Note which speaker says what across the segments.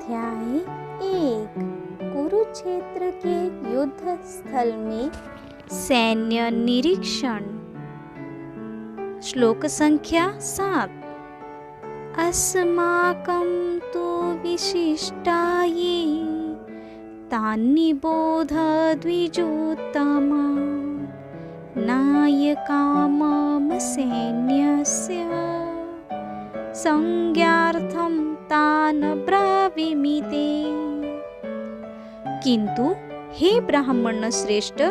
Speaker 1: अध्याय 1 कुरुक्षेत्र के युद्ध स्थल में सैन्य निरीक्षण। श्लोक संख्या 7। अस्माकं तु विशिष्टाये तान्निबोध द्विजोत्तमा नायका मम सैन्यस्य संज्ञार्थं तान् ब्रावीमि ते। किंतु हे ब्राह्मण श्रेष्ठ,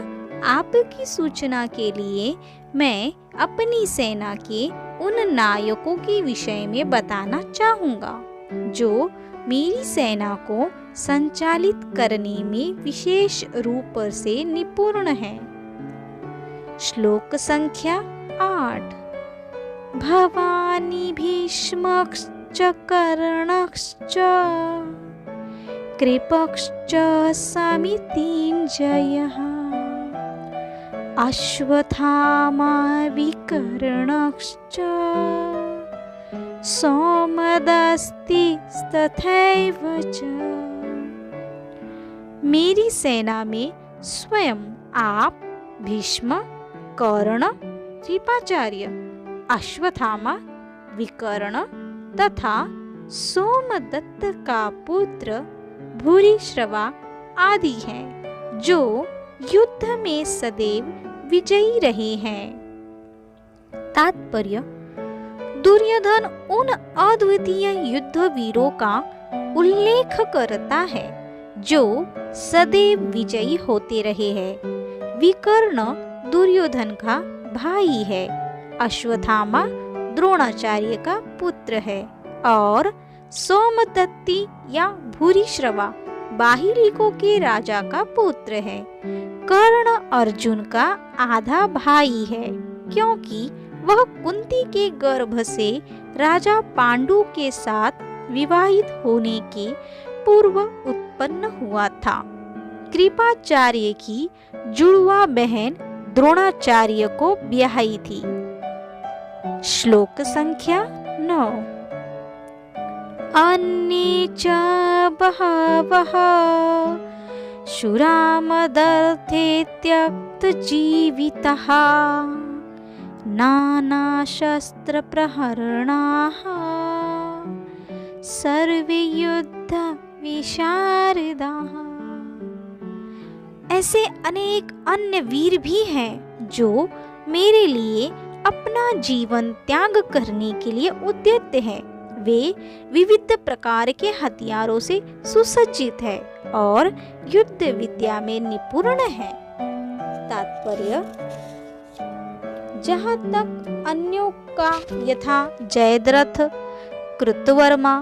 Speaker 1: आपकी सूचना के लिए मैं अपनी सेना के उन नायकों के विषय में बताना चाहूँगा जो मेरी सेना को संचालित करने में विशेष रूप से निपुण हैं। श्लोक संख्या 8। भवानी भीष्मश्च कर्णश्च कृपश्च समितिञ्जयः अश्वत्थामा विकर्णश्च सौमदस्तिस्तथैव च। मेरी सेना में स्वयं आप, भीष्म, कर्ण, कृपाचार्य, अश्वत्थामा, विकर्ण तथा सोमदत्त का पुत्र भूरिश्रवा आदि हैं, जो युद्ध में सदैव विजयी रहे हैं। तात्पर्य: दुर्योधन उन अद्वितीय युद्ध वीरों का उल्लेख करता है जो सदैव विजयी होते रहे हैं। विकर्ण दुर्योधन का भाई है, अश्वत्थामा द्रोणाचार्य का पुत्र है और सोमदत्ती या भूरिश्रवा बाहिलिकों के राजा का पुत्र है। कर्ण अर्जुन का आधा भाई है, क्योंकि वह कुंती के गर्भ से राजा पांडु के साथ विवाहित होने के पूर्व उत्पन्न हुआ था। कृपाचार्य की जुड़वा बहन द्रोणाचार्य को ब्याही थी। श्लोक संख्या 9। अन्ये च बहवः शूरा मदर्थे त्यक्तजीविताः नानाशस्त्र प्रहरणाः सर्वे युद्ध विशारदाः। ऐसे अनेक अन्य वीर भी हैं जो मेरे लिए अपना जीवन त्याग करने के लिए उद्यत हैं। वे विविध प्रकार के हथियारों से सुसज्जित है और युद्ध विद्या में निपुण है। तात्पर्य: जहाँ तक अन्यों का यथा जयद्रथ, कृतवर्मा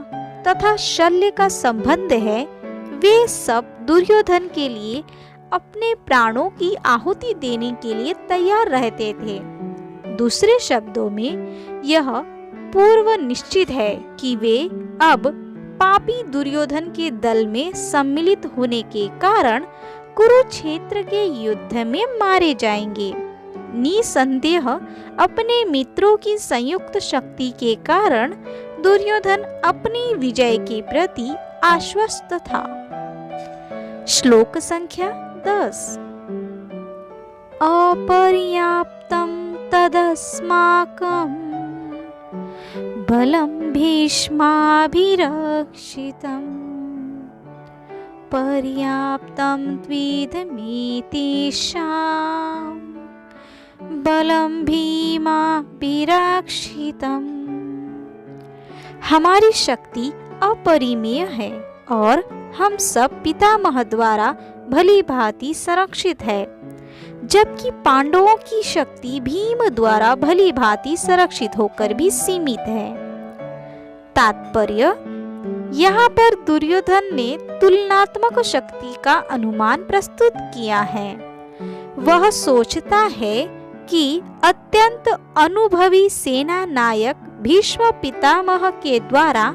Speaker 1: तथा शल्य का संबंध है, वे सब दुर्योधन के लिए अपने प्राणों की आहुति देने के लिए तैयार रहते थे। दूसरे शब्दों में यह पूर्व निश्चित है कि वे अब पापी दुर्योधन के दल में सम्मिलित होने के कारण कुरुक्षेत्र के युद्ध में मारे जाएंगे। निसंदेह अपने मित्रों की संयुक्त शक्ति के कारण दुर्योधन अपनी विजय के प्रति आश्वस्त था। श्लोक संख्या 10। अपर्याप्तं तदस्माकं बलं भीष्माभिरक्षितं पर्याप्तं त्विदमेतेषां बलं भीमाभिरक्षितं। हमारी शक्ति अपरिमेय है और हम सब पितामह द्वारा भली भांति संरक्षित है, जबकि पांडवों की शक्ति भीम द्वारा भली भांति संरक्षित होकर भी सीमित है। तात्पर्य: यहाँ पर दुर्योधन ने तुलनात्मक शक्ति का अनुमान प्रस्तुत किया है। वह सोचता है कि अत्यंत अनुभवी सेना नायक भीष्म पितामह के द्वारा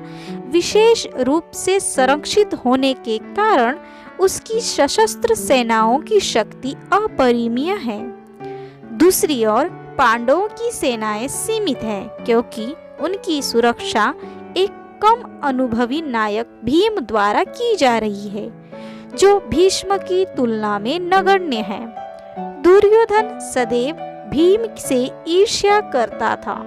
Speaker 1: विशेष रूप से संरक्षित होने के कारण उसकी सशस्त्र सेनाओं की शक्ति अपरिमेय है। दूसरी ओर पांडवों की सेनाएं सीमित है, क्योंकि उनकी सुरक्षा एक कम अनुभवी नायक भीम द्वारा की जा रही है, जो भीष्म की तुलना में नगण्य है। दुर्योधन सदैव भीम से ईर्ष्या करता था,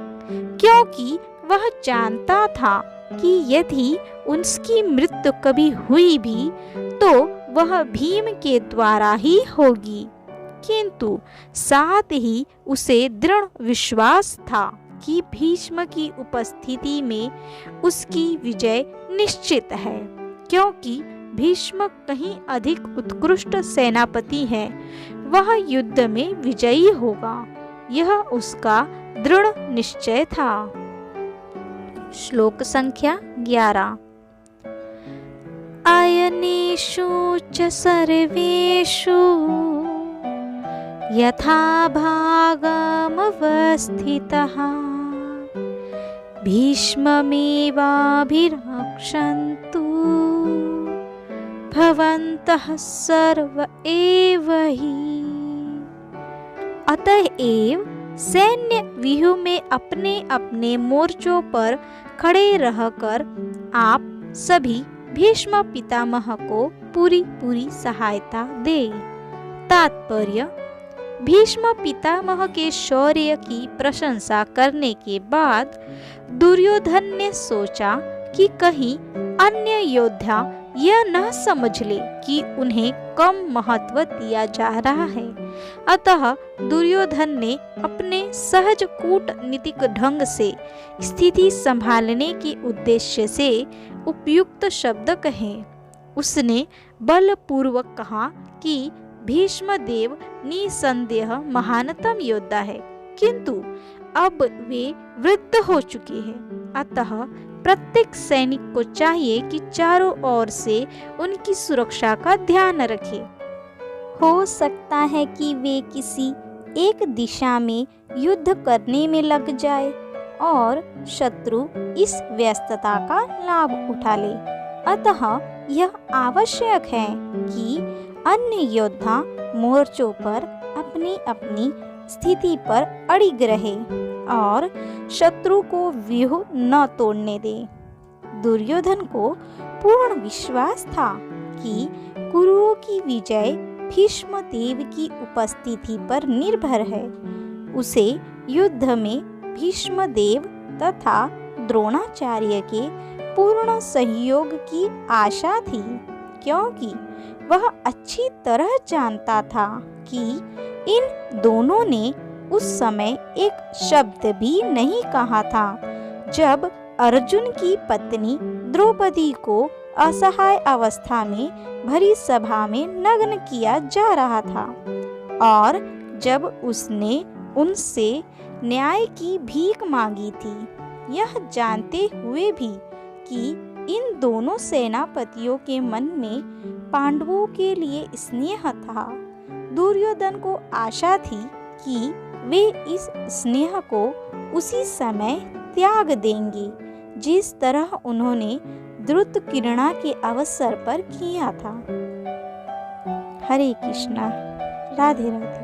Speaker 1: क्योंकि वह जानता था कि यदि उसकी मृत्यु कभी हुई भी तो वह भीम के द्वारा ही होगी। किंतु साथ ही उसे दृढ़ विश्वास था कि भीष्म की उपस्थिति में उसकी विजय निश्चित है, क्योंकि भीष्म कहीं अधिक उत्कृष्ट सेनापति है। वह युद्ध में विजयी होगा, यह उसका दृढ़ निश्चय था। श्लोक संख्या 11। अयनेषु च सर्वेषु यथा भागमवस्थितः भीष्ममेवाभिरक्षन्तु भवन्तः सर्व एव हि। अतएव सैन्य व्यूह में अपने अपने मोर्चों पर खड़े रहकर आप सभी भीष्म पितामह को पूरी सहायता दे। तात्पर्य: भीष्म पितामह के शौर्य की प्रशंसा करने के बाद दुर्योधन ने सोचा कि कहीं अन्य योद्धा यह न समझ ले कि उन्हें कम महत्व दिया जा रहा है। अतः दुर्योधन ने अपने सहज कूटनीतिक ढंग से स्थिति संभालने के उद्देश्य से उपयुक्त शब्द कहे। उसने बलपूर्वक कहा कि भीष्मदेव निसंदेह महानतम योद्धा है, किंतु अब वे वृद्ध हो चुके हैं। अतः प्रत्येक सैनिक को चाहिए कि चारों ओर से उनकी सुरक्षा का ध्यान रखे। हो सकता है कि वे किसी एक दिशा में युद्ध करने में लग जाए और शत्रु इस व्यस्तता का लाभ उठा ले। अतः यह आवश्यक है कि अन्य योद्धा मोर्चों पर अपनी अपनी स्थिति पर अड़िग रहे और शत्रु को व्यूह न तोड़ने दे। दुर्योधन को पूर्ण विश्वास था कि कुरुओं की विजय भीष्मदेव की उपस्थिति पर निर्भर है। उसे युद्ध में भीष्मदेव तथा द्रोणाचार्य के पूर्ण सहयोग की आशा थी, क्योंकि वह अच्छी तरह जानता था कि इन दोनों ने उस समय एक शब्द भी नहीं कहा था जब अर्जुन की पत्नी द्रौपदी को असहाय अवस्था में भरी सभा में नग्न किया जा रहा था, और जब उसने उनसे न्याय की भीख मांगी थी, यह जानते हुए भी कि इन दोनों सेनापतियों के मन में पांडवों के लिए स्नेह था। दुर्योधन को आशा थी कि वे इस स्नेह को उसी समय त्याग देंगे जिस तरह उन्होंने द्रुतकिर्णा के अवसर पर किया था। हरे कृष्णा, राधे राधे।